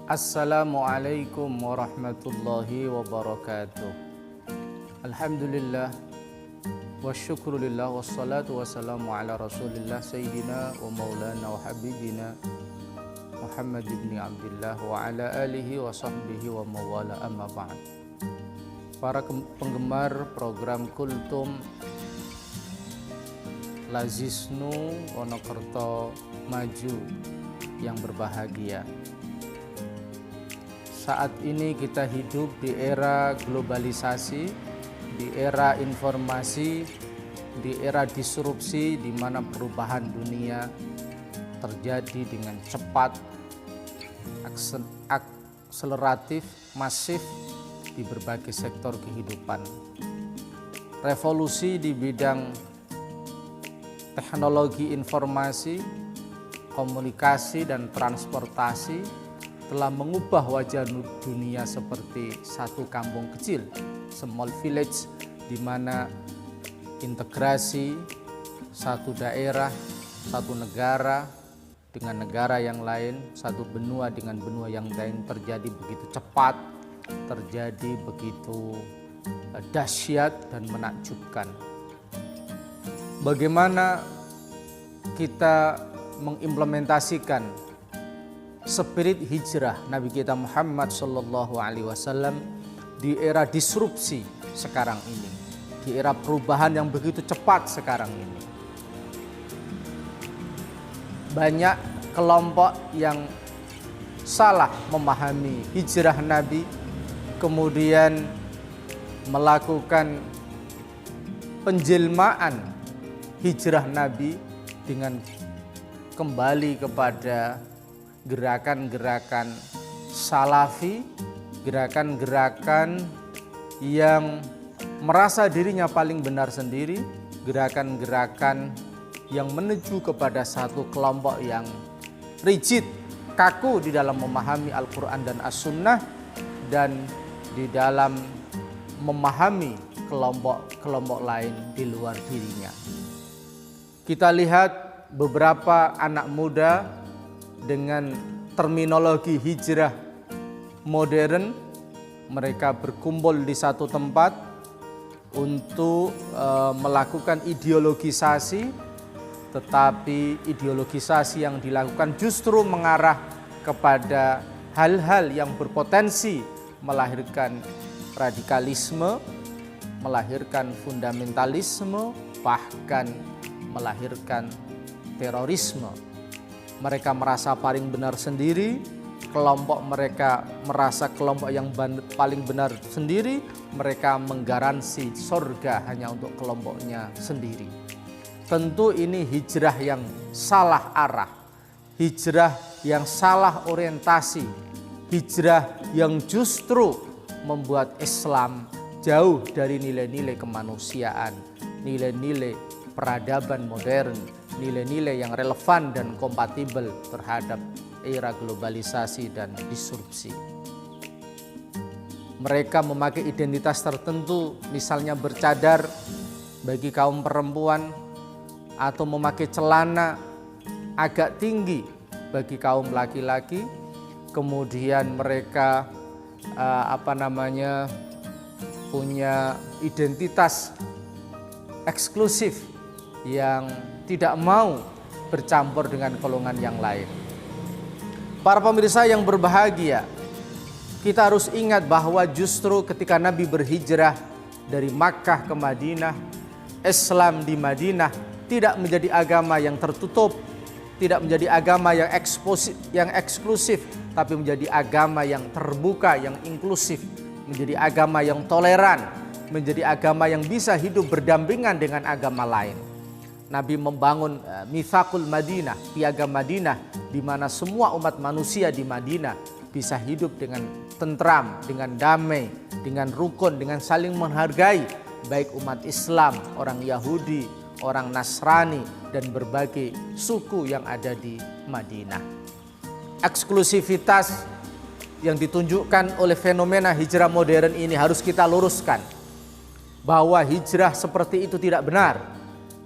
Assalamualaikum warahmatullahi wabarakatuh. Alhamdulillah wa syukrulillah wassalatu wassalamu ala rasulillah sayyidina wa maulana wa habibina Muhammad ibn Abdullah wa ala alihi wa sahbihi wa mawala amma ba'd. Para penggemar program Kultum Lazisnu Wonokerto Maju yang berbahagia. Saat ini kita hidup di era globalisasi, di era informasi, di era disrupsi di mana perubahan dunia terjadi dengan cepat, akseleratif, masif di berbagai sektor kehidupan. Revolusi di bidang teknologi informasi, komunikasi, dan transportasi telah mengubah wajah dunia seperti satu kampung kecil, small village, di mana integrasi satu daerah, satu negara dengan negara yang lain, satu benua dengan benua yang lain terjadi begitu cepat, terjadi begitu dahsyat dan menakjubkan. Bagaimana kita mengimplementasikan spirit hijrah Nabi kita Muhammad Sallallahu Alaihi Wasallam di era disrupsi sekarang ini, di era perubahan yang begitu cepat sekarang ini. Banyak kelompok yang salah memahami hijrah Nabi, kemudian melakukan penjelmaan hijrah Nabi dengan kembali kepada gerakan-gerakan salafi, gerakan-gerakan yang merasa dirinya paling benar sendiri, gerakan-gerakan yang menuju kepada satu kelompok yang rigid, kaku di dalam memahami Al-Quran dan As-Sunnah, dan di dalam memahami kelompok-kelompok lain di luar dirinya. Kita lihat beberapa anak muda dengan terminologi hijrah modern, mereka berkumpul di satu tempat untuk melakukan ideologisasi, tetapi ideologisasi yang dilakukan justru mengarah kepada hal-hal yang berpotensi melahirkan radikalisme, melahirkan fundamentalisme, bahkan melahirkan terorisme. Mereka merasa paling benar sendiri, kelompok mereka merasa kelompok yang paling benar sendiri, mereka menggaransi surga hanya untuk kelompoknya sendiri. Tentu ini hijrah yang salah arah, hijrah yang salah orientasi, hijrah yang justru membuat Islam jauh dari nilai-nilai kemanusiaan, nilai-nilai peradaban modern, nilai-nilai yang relevan dan kompatibel terhadap era globalisasi dan disrupsi. Mereka memakai identitas tertentu, misalnya bercadar bagi kaum perempuan, atau memakai celana agak tinggi bagi kaum laki-laki. Kemudian mereka punya identitas eksklusif yang tidak mau bercampur dengan golongan yang lain. Para pemirsa yang berbahagia, kita harus ingat bahwa justru ketika Nabi berhijrah dari Makkah ke Madinah, Islam di Madinah tidak menjadi agama yang tertutup, tidak menjadi agama yang eksklusif, tapi menjadi agama yang terbuka, yang inklusif, menjadi agama yang toleran, menjadi agama yang bisa hidup berdampingan dengan agama lain. Nabi membangun Mitsaqul Madinah, piagam Madinah, di mana semua umat manusia di Madinah bisa hidup dengan tentram, dengan damai, dengan rukun, dengan saling menghargai, baik umat Islam, orang Yahudi, orang Nasrani, dan berbagai suku yang ada di Madinah. Eksklusivitas yang ditunjukkan oleh fenomena hijrah modern ini harus kita luruskan, bahwa hijrah seperti itu tidak benar.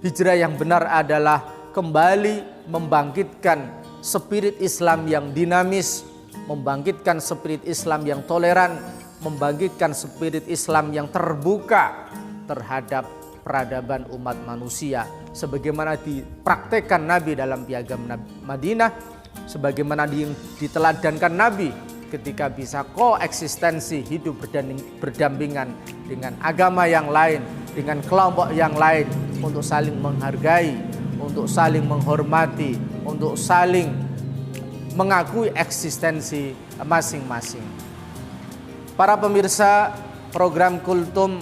Hijrah yang benar adalah kembali membangkitkan spirit Islam yang dinamis, membangkitkan spirit Islam yang toleran, membangkitkan spirit Islam yang terbuka terhadap peradaban umat manusia, sebagaimana dipraktekkan Nabi dalam Piagam Madinah, sebagaimana diteladankan Nabi ketika bisa koeksistensi hidup berdampingan dengan agama yang lain, dengan kelompok yang lain, untuk saling menghargai, untuk saling menghormati, untuk saling mengakui eksistensi masing-masing. Para pemirsa program Kultum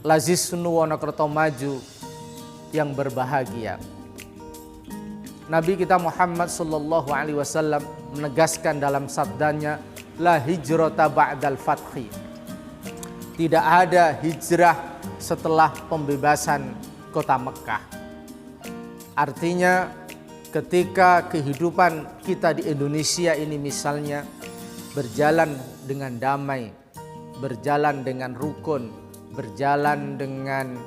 Lazisnu Wonokerto Maju yang berbahagia, Nabi kita Muhammad sallallahu alaihi wasallam menegaskan dalam sabdanya, la hijrata ba'dal fathi. Tidak ada hijrah setelah pembebasan kota Mekah. Artinya ketika kehidupan kita di Indonesia ini misalnya berjalan dengan damai, berjalan dengan rukun, berjalan dengan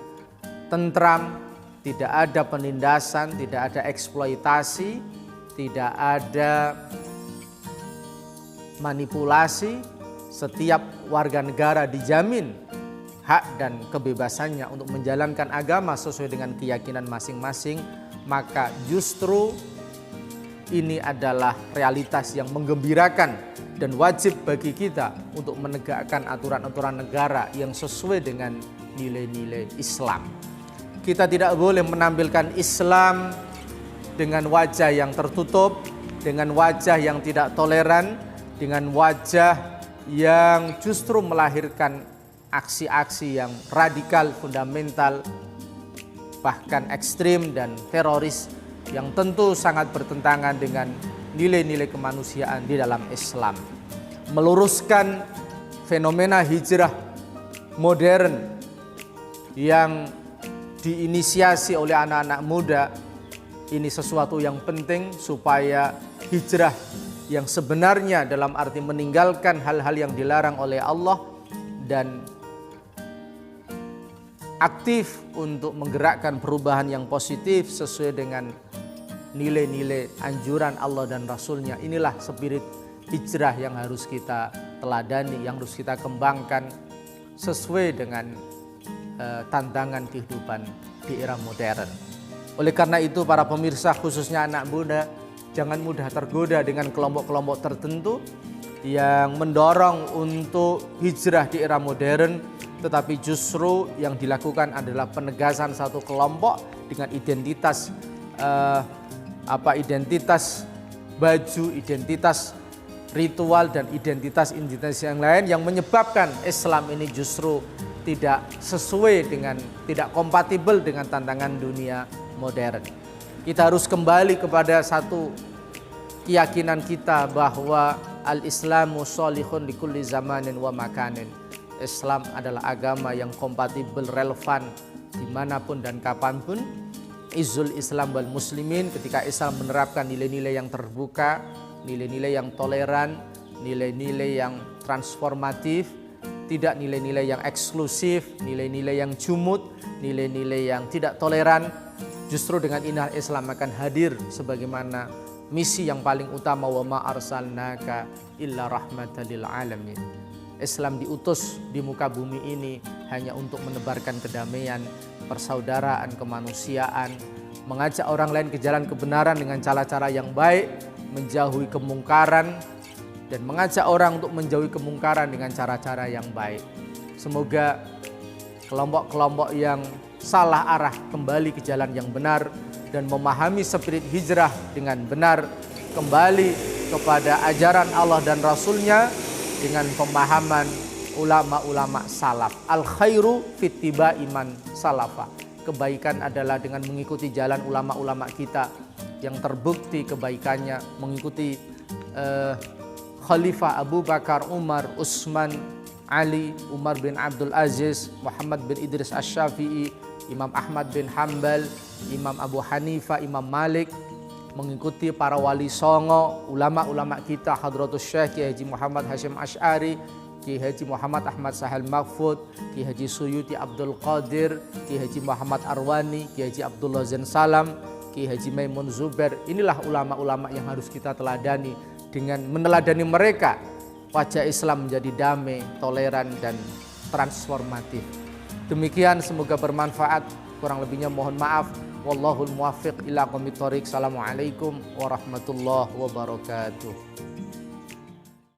tentram, tidak ada penindasan, tidak ada eksploitasi, tidak ada manipulasi, setiap warga negara dijamin hak dan kebebasannya untuk menjalankan agama sesuai dengan keyakinan masing-masing, maka justru ini adalah realitas yang menggembirakan dan wajib bagi kita untuk menegakkan aturan-aturan negara yang sesuai dengan nilai-nilai Islam. Kita tidak boleh menampilkan Islam dengan wajah yang tertutup, dengan wajah yang tidak toleran, dengan wajah yang justru melahirkan aksi-aksi yang radikal, fundamental, bahkan ekstrim dan teroris yang tentu sangat bertentangan dengan nilai-nilai kemanusiaan di dalam Islam. Meluruskan fenomena hijrah modern yang diinisiasi oleh anak-anak muda, ini sesuatu yang penting supaya hijrah yang sebenarnya dalam arti meninggalkan hal-hal yang dilarang oleh Allah dan aktif untuk menggerakkan perubahan yang positif sesuai dengan nilai-nilai anjuran Allah dan Rasulnya. Inilah spirit hijrah yang harus kita teladani, yang harus kita kembangkan sesuai dengan tantangan kehidupan di era modern. Oleh karena itu para pemirsa, khususnya anak muda, jangan mudah tergoda dengan kelompok-kelompok tertentu yang mendorong untuk hijrah di era modern, tetapi justru yang dilakukan adalah penegasan satu kelompok dengan identitas identitas baju, identitas ritual dan identitas yang lain yang menyebabkan Islam ini justru tidak sesuai dengan, tidak kompatibel dengan tantangan dunia modern. Kita harus kembali kepada satu keyakinan kita bahwa al-Islamu sholihun likulli zamanin wa makanin. Islam adalah agama yang kompatibel, relevan dimanapun dan kapanpun. Izzul Islam wal muslimin, ketika Islam menerapkan nilai-nilai yang terbuka, nilai-nilai yang toleran, nilai-nilai yang transformatif, tidak nilai-nilai yang eksklusif, nilai-nilai yang jumud, nilai-nilai yang tidak toleran. Justru dengan inilah Islam akan hadir sebagaimana misi yang paling utama, wa ma arsalnaka illa rahmatan lil alamin. Islam diutus di muka bumi ini hanya untuk menebarkan kedamaian, persaudaraan, kemanusiaan, mengajak orang lain ke jalan kebenaran dengan cara-cara yang baik, menjauhi kemungkaran, dan mengajak orang untuk menjauhi kemungkaran dengan cara-cara yang baik. Semoga kelompok-kelompok yang salah arah kembali ke jalan yang benar dan memahami spirit hijrah dengan benar, kembali kepada ajaran Allah dan Rasulnya dengan pemahaman ulama-ulama salaf. Al khairu fittiba iman salafa. Kebaikan adalah dengan mengikuti jalan ulama-ulama kita yang terbukti kebaikannya, mengikuti Khalifah Abu Bakar, Umar, Utsman, Ali, Umar bin Abdul Aziz, Muhammad bin Idris Asy-Syafi'i, Imam Ahmad bin Hanbal, Imam Abu Hanifah, Imam Malik, mengikuti para wali songo, ulama-ulama kita, Hadratus Syekh Kiai Haji Muhammad Hasyim Asy'ari, Kiai Haji Muhammad Ahmad Sahal Mahfud, Kiai Haji Suyuti Abdul Qadir, Kiai Haji Muhammad Arwani, Kiai Haji Abdullah Zain Salam, Kiai Haji Maimun Zubair. Inilah ulama-ulama yang harus kita teladani dengan meneladani mereka, wajah Islam menjadi damai, toleran, dan transformatif. Demikian, semoga bermanfaat. Kurang lebihnya mohon maaf. Wallahul muwaffiq ila aqwamit thoriq. Assalamualaikum warahmatullahi wabarakatuh.